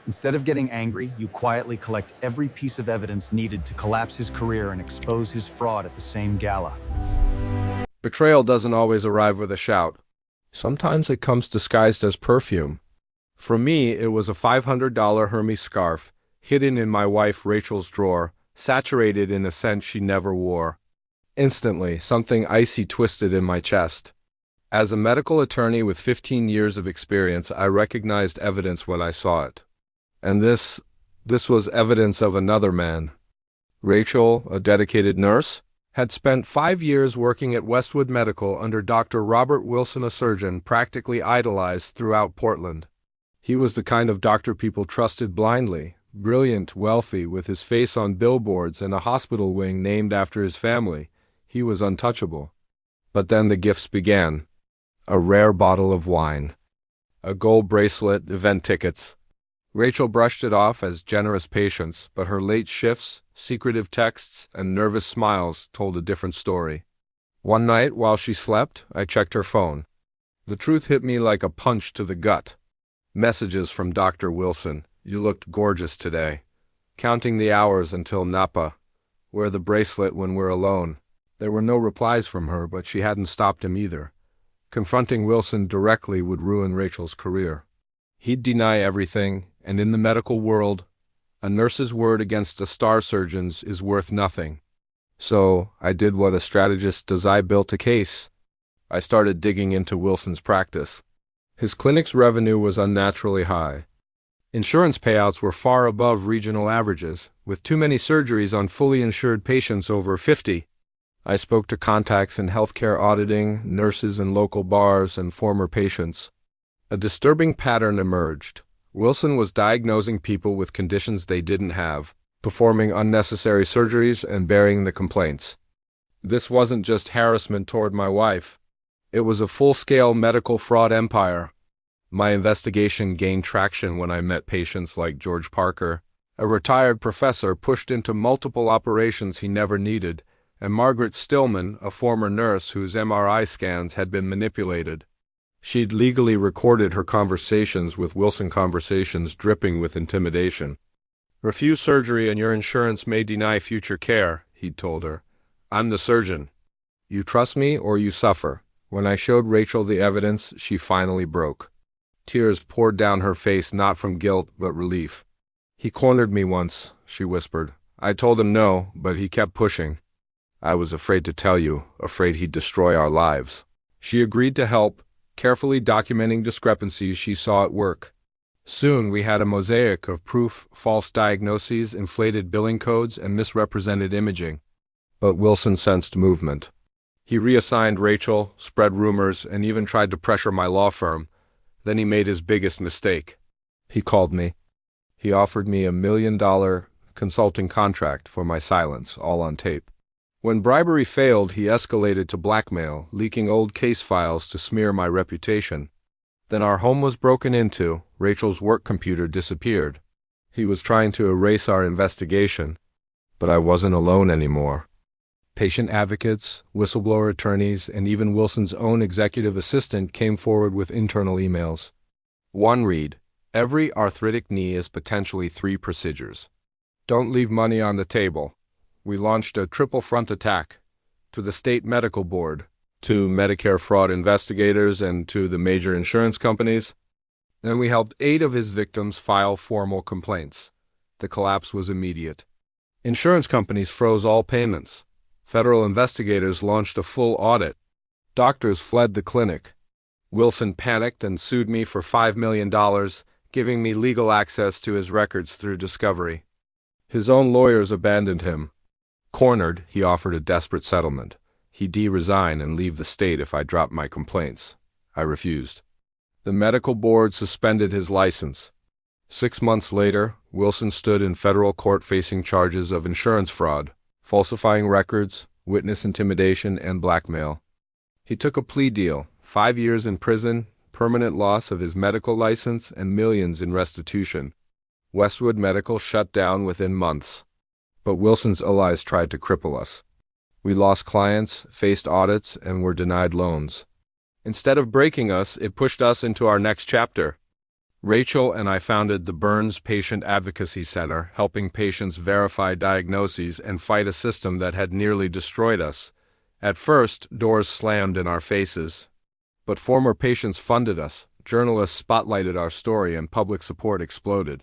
Instead of getting angry, you quietly collect every piece of evidence needed to collapse his career and expose his fraud at the same gala. Betrayal doesn't always arrive with a shout. Sometimes it comes disguised as perfume. For me, it was a $500 Hermes scarf, hidden in my wife Rachel's drawer, saturated in a scent she never wore. Instantly, something icy twisted in my chest. As a medical attorney with 15 years of experience, I recognized evidence when I saw it. And this was evidence of another man. Rachel, a dedicated nurse, had spent 5 years working at Westwood Medical under Dr. Robert Wilson, a surgeon practically idolized throughout Portland. He was the kind of doctor people trusted blindly, brilliant, wealthy, with his face on billboards and a hospital wing named after his family. He was untouchable. But then the gifts began. A rare bottle of wine, a gold bracelet, event tickets. Rachel brushed it off as generous patience, but her late shifts, secretive texts, and nervous smiles told a different story. One night, while she slept, I checked her phone. The truth hit me like a punch to the gut. Messages from Dr. Wilson. You looked gorgeous today. Counting the hours until Napa. Wear the bracelet when we're alone. There were no replies from her, but she hadn't stopped him either. Confronting Wilson directly would ruin Rachel's career. He'd deny everything, and in the medical world, a nurse's word against a star surgeon's is worth nothing. So I did what a strategist does. I built a case. I started digging into Wilson's practice. His clinic's revenue was unnaturally high. Insurance payouts were far above regional averages, with too many surgeries on fully insured patients over 50. I spoke to contacts in healthcare auditing, nurses in local bars, and former patients. A disturbing pattern emerged. Wilson was diagnosing people with conditions they didn't have, performing unnecessary surgeries, and burying the complaints. This wasn't just harassment toward my wife. It was a full-scale medical fraud empire. My investigation gained traction when I met patients like George Parker, a retired professor pushed into multiple operations he never needed, and Margaret Stillman, a former nurse whose MRI scans had been manipulated. She'd legally recorded her conversations with Wilson, conversations dripping with intimidation. Refuse surgery and your insurance may deny future care, he'd told her. I'm the surgeon. You trust me or you suffer. When I showed Rachel the evidence, she finally broke. Tears poured down her face, not from guilt but relief. He cornered me once, she whispered. I told him no, but he kept pushing. I was afraid to tell you, afraid he'd destroy our lives. She agreed to help, carefully documenting discrepancies she saw at work. Soon we had a mosaic of proof, false diagnoses, inflated billing codes, and misrepresented imaging. But Wilson sensed movement. He reassigned Rachel, spread rumors, and even tried to pressure my law firm. Then he made his biggest mistake. He called me. He offered me $1 million consulting contract for my silence, all on tape. When bribery failed, he escalated to blackmail, leaking old case files to smear my reputation. Then our home was broken into, Rachel's work computer disappeared. He was trying to erase our investigation, but I wasn't alone anymore. Patient advocates, whistleblower attorneys, and even Wilson's own executive assistant came forward with internal emails. One read, every arthritic knee is potentially 3 procedures. Don't leave money on the table. We launched a triple front attack to the state medical board, to Medicare fraud investigators, and to the major insurance companies. Then we helped 8 of his victims file formal complaints. The collapse was immediate. Insurance companies froze all payments. Federal investigators launched a full audit. Doctors fled the clinic. Wilson panicked and sued me for $5 million, giving me legal access to his records through discovery. His own lawyers abandoned him. Cornered, he offered a desperate settlement. He'd resign and leave the state if I dropped my complaints. I refused. The medical board suspended his license. 6 months later, Wilson stood in federal court facing charges of insurance fraud, falsifying records, witness intimidation, and blackmail. He took a plea deal, 5 years in prison, permanent loss of his medical license, and millions in restitution. Westwood Medical shut down within months. But Wilson's allies tried to cripple us. We lost clients, faced audits, and were denied loans. Instead of breaking us, it pushed us into our next chapter. Rachel and I founded the Burns Patient Advocacy Center, helping patients verify diagnoses and fight a system that had nearly destroyed us. At first, doors slammed in our faces. But former patients funded us, journalists spotlighted our story, and public support exploded.